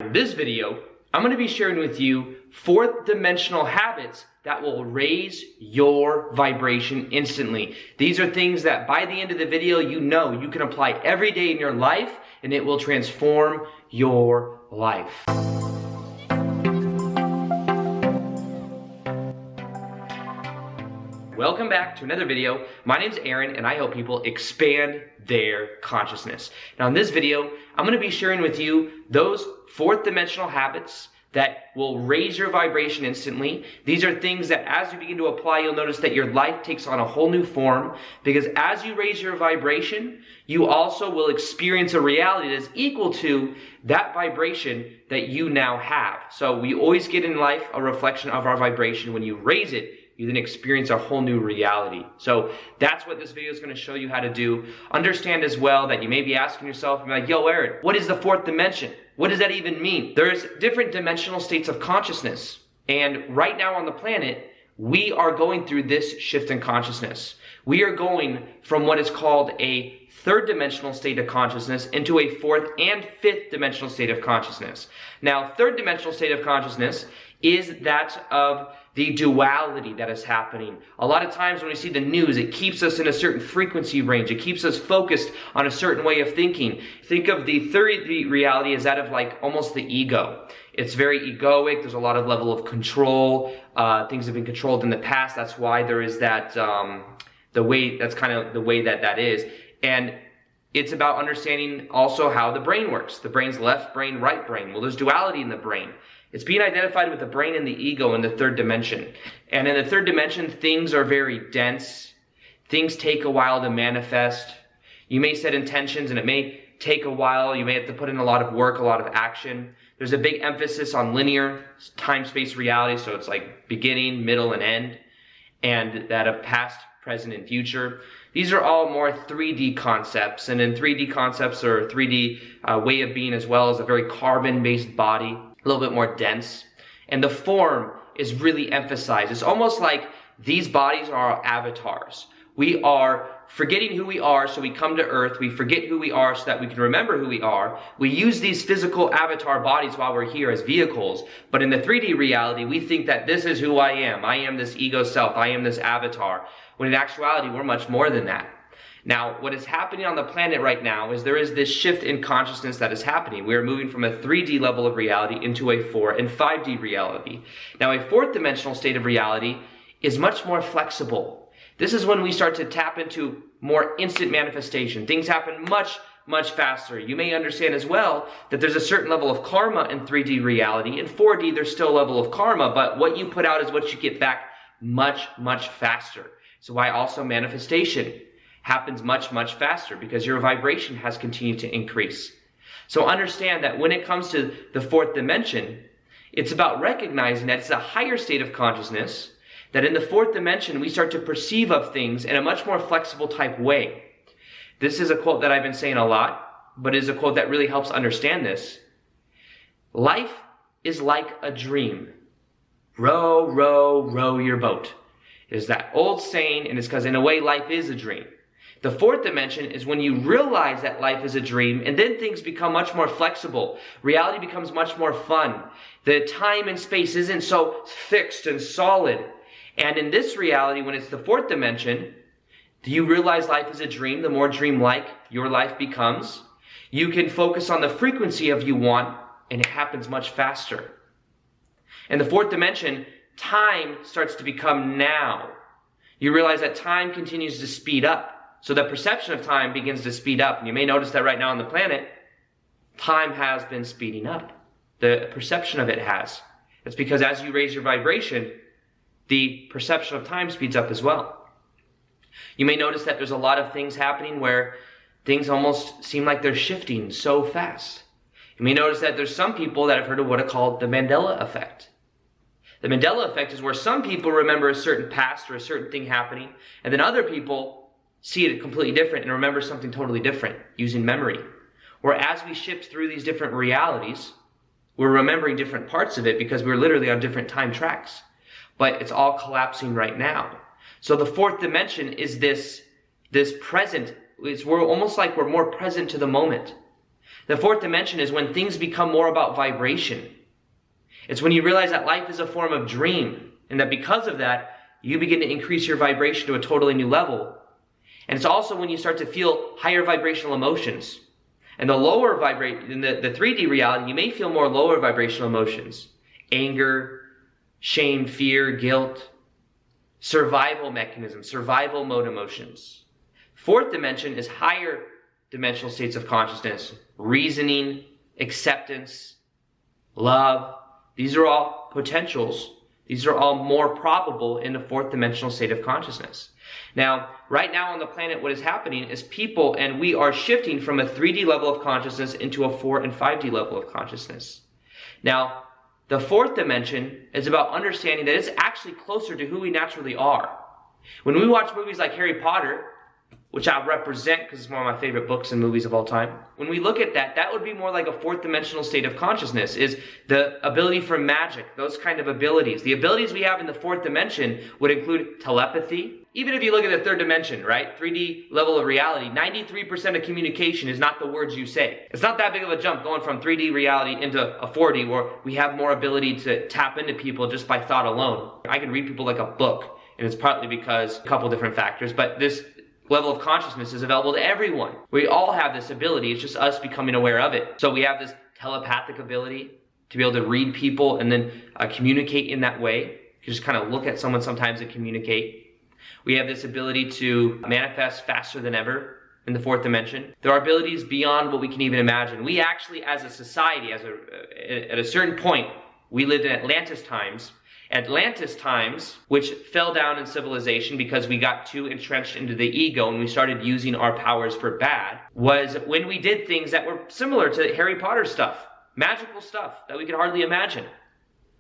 In this video, I'm going to be sharing with you fourth dimensional habits that will raise your vibration instantly. These are things that by the end of the video, you know you can apply every day in your life and it will transform your life. Welcome back to another video. My name's Aaron and I help people expand their consciousness. Now in this video, I'm going to be sharing with you those fourth dimensional habits that will raise your vibration instantly. These are things that as you begin to apply, you'll notice that your life takes on a whole new form, because as you raise your vibration, you also will experience a reality that is equal to that vibration that you now have. So we always get in life a reflection of our vibration. When you raise it, you then experience a whole new reality. So that's what this video is going to show you how to do. Understand as well that you may be asking yourself, you're like, yo, Aaron, what is the fourth dimension? What does that even mean? There's different dimensional states of consciousness. And right now on the planet, we are going through this shift in consciousness. We are going from what is called a third dimensional state of consciousness into a fourth and fifth dimensional state of consciousness. Now, third dimensional state of consciousness is that of the duality that is happening. A lot of times when we see the news, it keeps us in a certain frequency range. It keeps us focused on a certain way of thinking. Think of the third reality as that of like almost the ego. It's very egoic. There's a lot of level of control. Things have been controlled in the past. That's why there is that, that's kind of the way that is. And it's about understanding also how the brain works. The brain's left brain, right brain. Well, there's duality in the brain. It's being identified with the brain and the ego in the third dimension. And in the third dimension, things are very dense. Things take a while to manifest. You may set intentions and it may take a while. You may have to put in a lot of work, a lot of action. There's a big emphasis on linear time-space reality. So it's like beginning, middle, and end. And that of past, present, and future. These are all more 3D concepts. And in 3D concepts or 3D way of being as well as a very carbon-based body. A little bit more dense, and the form is really emphasized. It's almost like these bodies are our avatars. We are forgetting who we are, so we come to earth. We forget who we are so that we can remember who we are. We use these physical avatar bodies while we're here as vehicles, but in the 3D reality, we think that this is who I am. I am this ego self. I am this avatar. When in actuality, we're much more than that. Now, what is happening on the planet right now is there is this shift in consciousness that is happening. We are moving from a 3D level of reality into a 4 and 5D reality. Now, a fourth dimensional state of reality is much more flexible. This is when we start to tap into more instant manifestation. Things happen much faster. You may understand as well that there's a certain level of karma in 3D reality. In 4D, there's still a level of karma, but what you put out is what you get back much faster. So why also manifestation happens much faster, because your vibration has continued to increase. So understand that when it comes to the fourth dimension, it's about recognizing that it's a higher state of consciousness, that in the fourth dimension we start to perceive of things in a much more flexible type way. This is a quote that I've been saying a lot, but it is a quote that really helps understand this. Life is like a dream. Row, row, row your boat. It is that old saying, and it's because in a way life is a dream. The fourth dimension is when you realize that life is a dream, and then things become much more flexible. Reality becomes much more fun. The time and space isn't so fixed and solid. And in this reality, when it's the fourth dimension, do you realize life is a dream? The more dreamlike your life becomes, you can focus on the frequency of you want, and it happens much faster. In the fourth dimension, time starts to become now. You realize that time continues to speed up. So the perception of time begins to speed up. And you may notice that right now on the planet, time has been speeding up. The perception of it has. It's because as you raise your vibration, the perception of time speeds up as well. You may notice that there's a lot of things happening where things almost seem like they're shifting so fast. You may notice that there's some people that have heard of what are called the Mandela effect. The Mandela effect is where some people remember a certain past or a certain thing happening, and then other people see it completely different and remember something totally different using memory. Where as we shift through these different realities, we're remembering different parts of it because we're literally on different time tracks. But it's all collapsing right now. So the fourth dimension is this present. We're almost like we're more present to the moment. The fourth dimension is when things become more about vibration. It's when you realize that life is a form of dream, and that because of that, you begin to increase your vibration to a totally new level. And it's also when you start to feel higher vibrational emotions. And the lower in the 3D reality, you may feel more lower vibrational emotions. Anger, shame, fear, guilt, survival mechanisms, survival mode emotions. Fourth dimension is higher dimensional states of consciousness. Reasoning, acceptance, love. These are all potentials. These are all more probable in the fourth dimensional state of consciousness. Now, right now on the planet, what is happening is people, and we are shifting from a 3D level of consciousness into a 4 and 5D level of consciousness. Now, the fourth dimension is about understanding that it's actually closer to who we naturally are. When we watch movies like Harry Potter, which I represent because it's one of my favorite books and movies of all time. When we look at that, that would be more like a fourth dimensional state of consciousness, is the ability for magic, those kind of abilities. The abilities we have in the fourth dimension would include telepathy. Even if you look at the third dimension, right, 3D level of reality, 93% of communication is not the words you say. It's not that big of a jump going from 3D reality into a 4D where we have more ability to tap into people just by thought alone. I can read people like a book, and it's partly because a couple different factors, but this level of consciousness is available to everyone. We all have this ability. It's just us becoming aware of it. So we have this telepathic ability to be able to read people and then communicate in that way. You can just kind of look at someone sometimes and communicate. We have this ability to manifest faster than ever in the fourth dimension. There are abilities beyond what we can even imagine. We actually, as a society, at a certain point, we lived in Atlantis times. Atlantis times, which fell down in civilization because we got too entrenched into the ego and we started using our powers for bad, was when we did things that were similar to Harry Potter stuff, magical stuff that we could hardly imagine.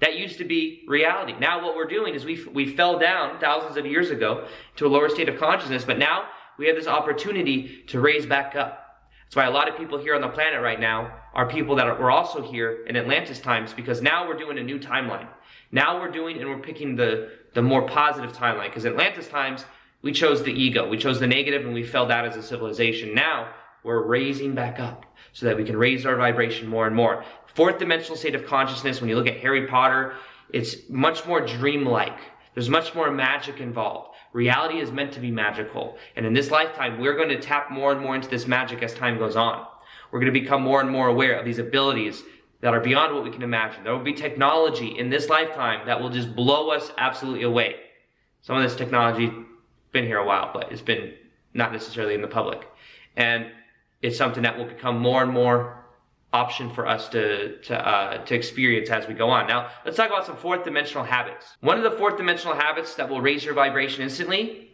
That used to be reality. Now what we're doing is we fell down thousands of years ago to a lower state of consciousness, but now we have this opportunity to raise back up. That's why a lot of people here on the planet right now are people that were also here in Atlantis times, because now we're doing a new timeline. Now we're picking the more positive timeline, because Atlantis times, we chose the ego. We chose the negative and we fell down as a civilization. Now we're raising back up so that we can raise our vibration more and more. Fourth dimensional state of consciousness, when you look at Harry Potter, it's much more dreamlike. There's much more magic involved. Reality is meant to be magical. And in this lifetime, we're going to tap more and more into this magic as time goes on. We're going to become more and more aware of these abilities that are beyond what we can imagine. There will be technology in this lifetime that will just blow us absolutely away. Some of this technology has been here a while, but it's been not necessarily in the public. And it's something that will become more and more option for us to experience as we go on. Now, let's talk about some fourth dimensional habits. One of the fourth dimensional habits that will raise your vibration instantly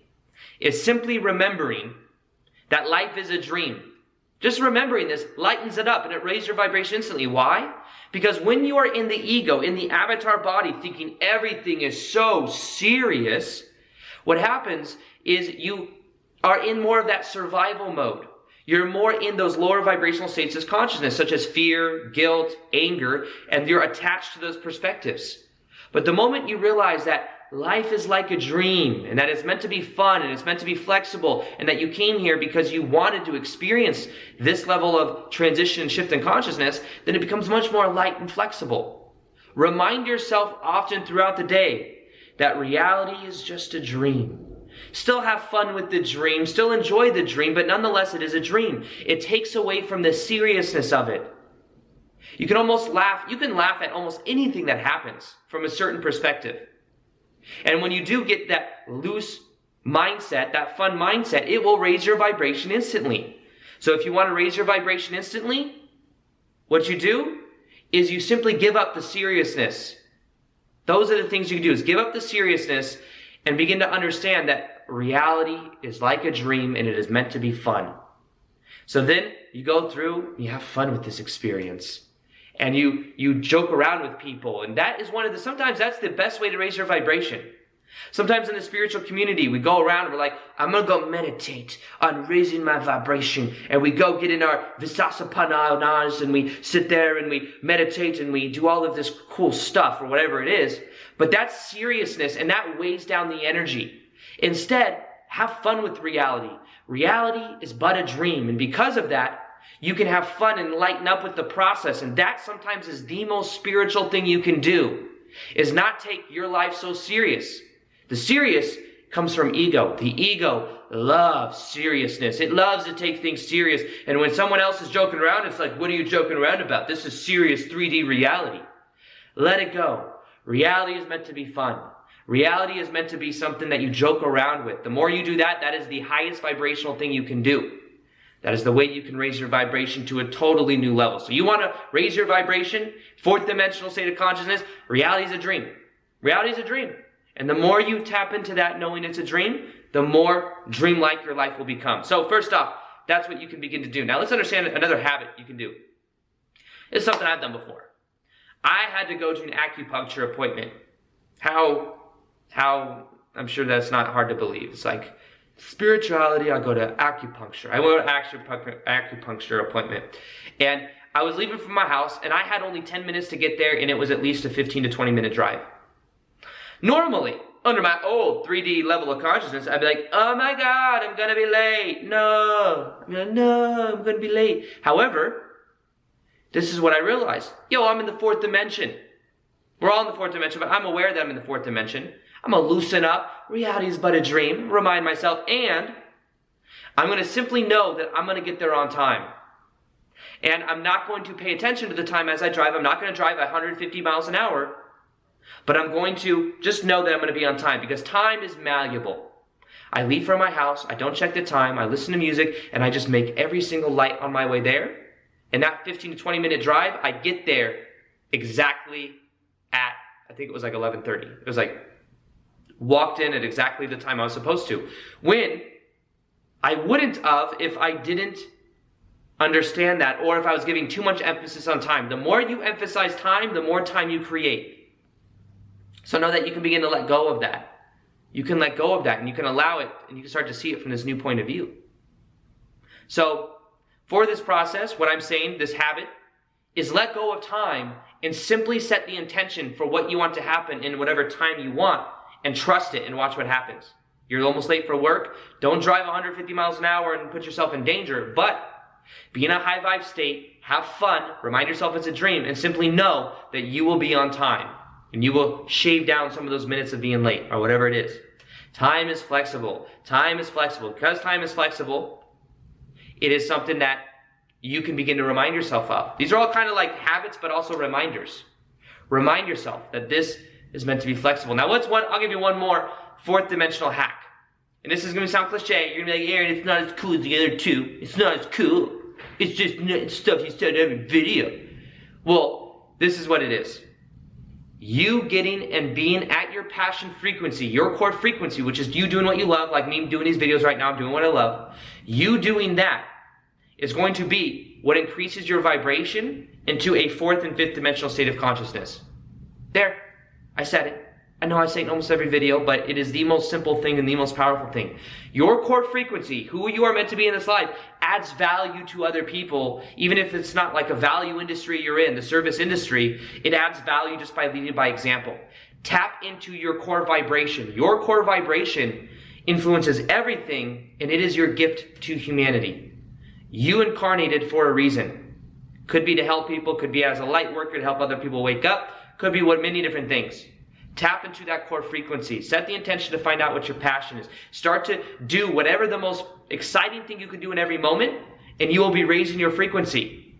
is simply remembering that life is a dream. Just remembering this lightens it up and it raises your vibration instantly. Why? Because when you are in the ego, in the avatar body, thinking everything is so serious, what happens is you are in more of that survival mode. You're more in those lower vibrational states of consciousness, such as fear, guilt, anger, and you're attached to those perspectives. But the moment you realize that life is like a dream, and that it's meant to be fun, and it's meant to be flexible, and that you came here because you wanted to experience this level of transition and shift in consciousness, then it becomes much more light and flexible. Remind yourself often throughout the day that reality is just a dream. Still have fun with the dream, still enjoy the dream, but nonetheless it is a dream. It takes away from the seriousness of it. You can laugh at almost anything that happens from a certain perspective. And when you do get that loose mindset, that fun mindset, it will raise your vibration instantly. So if you want to raise your vibration instantly, what you do is you simply give up the seriousness. Those are the things you can do, is give up the seriousness and begin to understand that reality is like a dream and it is meant to be fun. So then you go through, you have fun with this experience. And you joke around with people. And that is sometimes that's the best way to raise your vibration. Sometimes in the spiritual community, we go around and we're like, I'm going to go meditate on raising my vibration. And we go get in our Visasapanas and we sit there and we meditate and we do all of this cool stuff or whatever it is. But that's seriousness and that weighs down the energy. Instead, have fun with reality. Reality is but a dream. And because of that, You can have fun and lighten up with the process. And that sometimes is the most spiritual thing you can do, is not take your life so serious. The serious comes from ego. The ego loves seriousness. It loves to take things serious. And when someone else is joking around, it's like, what are you joking around about? This is serious 3D reality. Let it go. Reality is meant to be fun. Reality is meant to be something that you joke around with. The more you do that, that is the highest vibrational thing you can do. That is the way you can raise your vibration to a totally new level. So you want to raise your vibration, fourth dimensional state of consciousness, reality is a dream. Reality is a dream. And the more you tap into that knowing it's a dream, the more dreamlike your life will become. So first off, that's what you can begin to do. Now let's understand another habit you can do. It's something I've done before. I had to go to an acupuncture appointment. How, I'm sure that's not hard to believe. It's like, spirituality, I go to acupuncture. I went to an acupuncture appointment. And I was leaving from my house, and I had only 10 minutes to get there, and it was at least a 15 to 20 minute drive. Normally, under my old 3D level of consciousness, I'd be like, oh my God, I'm gonna be late. No, I'm gonna be late. However, this is what I realized. Yo, I'm in the fourth dimension. We're all in the fourth dimension, but I'm aware that I'm in the fourth dimension. I'm gonna loosen up. Reality is but a dream. Remind myself, and I'm gonna simply know that I'm gonna get there on time. And I'm not going to pay attention to the time as I drive. I'm not gonna drive at 150 miles an hour. But I'm going to just know that I'm going to be on time, because time is malleable. I leave from my house, I don't check the time, I listen to music, and I just make every single light on my way there. And that 15 to 20 minute drive, I get there exactly at, I think it was like 11:30. It was like, walked in at exactly the time I was supposed to. When I wouldn't have if I didn't understand that, or if I was giving too much emphasis on time. The more you emphasize time, the more time you create. So know that you can begin to let go of that. You can let go of that, and you can allow it, and you can start to see it from this new point of view. So for this process, what I'm saying, this habit, is let go of time and simply set the intention for what you want to happen in whatever time you want, and trust it and watch what happens. You're almost late for work. Don't drive 150 miles an hour and put yourself in danger, but be in a high vibe state, have fun, remind yourself it's a dream, and simply know that you will be on time. And you will shave down some of those minutes of being late, or whatever it is. Time is flexible. Time is flexible. Because time is flexible, it is something that you can begin to remind yourself of. These are all kind of like habits, but also reminders. Remind yourself that this is meant to be flexible. Now, I'll give you one more fourth dimensional hack. And this is going to sound cliche. You're going to be like, Aaron, it's not as cool as the other two. It's not as cool. It's just stuff you said in every video. Well, this is what it is. You getting and being at your passion frequency, your core frequency, which is you doing what you love, like me doing these videos right now, I'm doing what I love. You doing that is going to be what increases your vibration into a fourth and fifth dimensional state of consciousness. There, I said it. I know I say it in almost every video, but it is the most simple thing and the most powerful thing. Your core frequency, who you are meant to be in this life, adds value to other people, even if it's not like a value industry you're in, the service industry. It adds value just by leading by example. Tap into your core vibration. Your core vibration influences everything, and it is your gift to humanity. You incarnated for a reason. Could be to help people, could be as a light worker to help other people wake up, could be many different things. Tap into that core frequency. Set the intention to find out what your passion is. Start to do whatever the most exciting thing you can do in every moment, and you will be raising your frequency.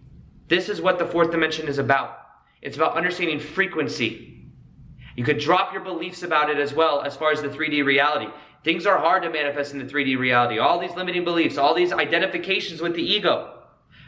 This is what the fourth dimension is about. It's about understanding frequency. You could drop your beliefs about it as well as far as the 3D reality. Things are hard to manifest in the 3D reality. All these limiting beliefs, all these identifications with the ego.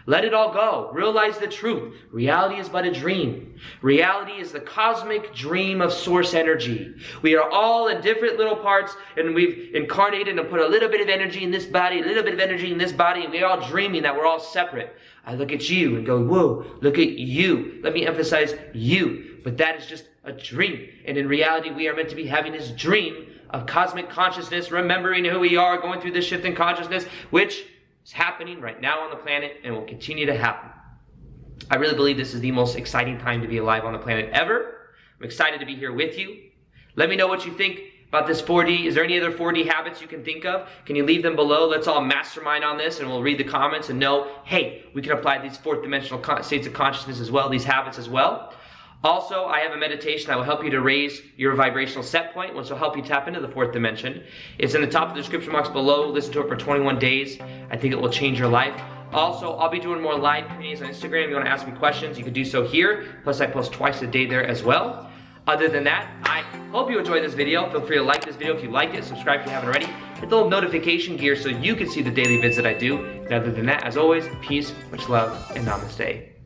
Let it all go. Realize the truth. Reality is but a dream. Reality is the cosmic dream of source energy. We are all in different little parts, and we've incarnated and put a little bit of energy in this body, a little bit of energy in this body, and we're all dreaming that we're all separate. I look at you and go, whoa, look at you. Let me emphasize you. But that is just a dream. And in reality, we are meant to be having this dream of cosmic consciousness, remembering who we are, going through this shift in consciousness, which is happening right now on the planet and will continue to happen. I really believe this is the most exciting time to be alive on the planet ever. I'm excited to be here with you. Let me know what you think about this 4D? Is there any other 4D habits you can think of? Can you leave them below? Let's all mastermind on this and we'll read the comments and know, hey, we can apply these fourth dimensional states of consciousness as well, these habits as well. Also, I have a meditation that will help you to raise your vibrational set point, which will help you tap into the fourth dimension. It's in the top of the description box below. Listen to it for 21 days. I think it will change your life. Also, I'll be doing more live Q&As on Instagram. If you want to ask me questions, you can do so here. Plus, I post twice a day there as well. Other than that, I hope you enjoyed this video. Feel free to like this video if you liked it. Subscribe if you haven't already. Hit the little notification gear so you can see the daily vids that I do. And other than that, as always, peace, much love, and namaste.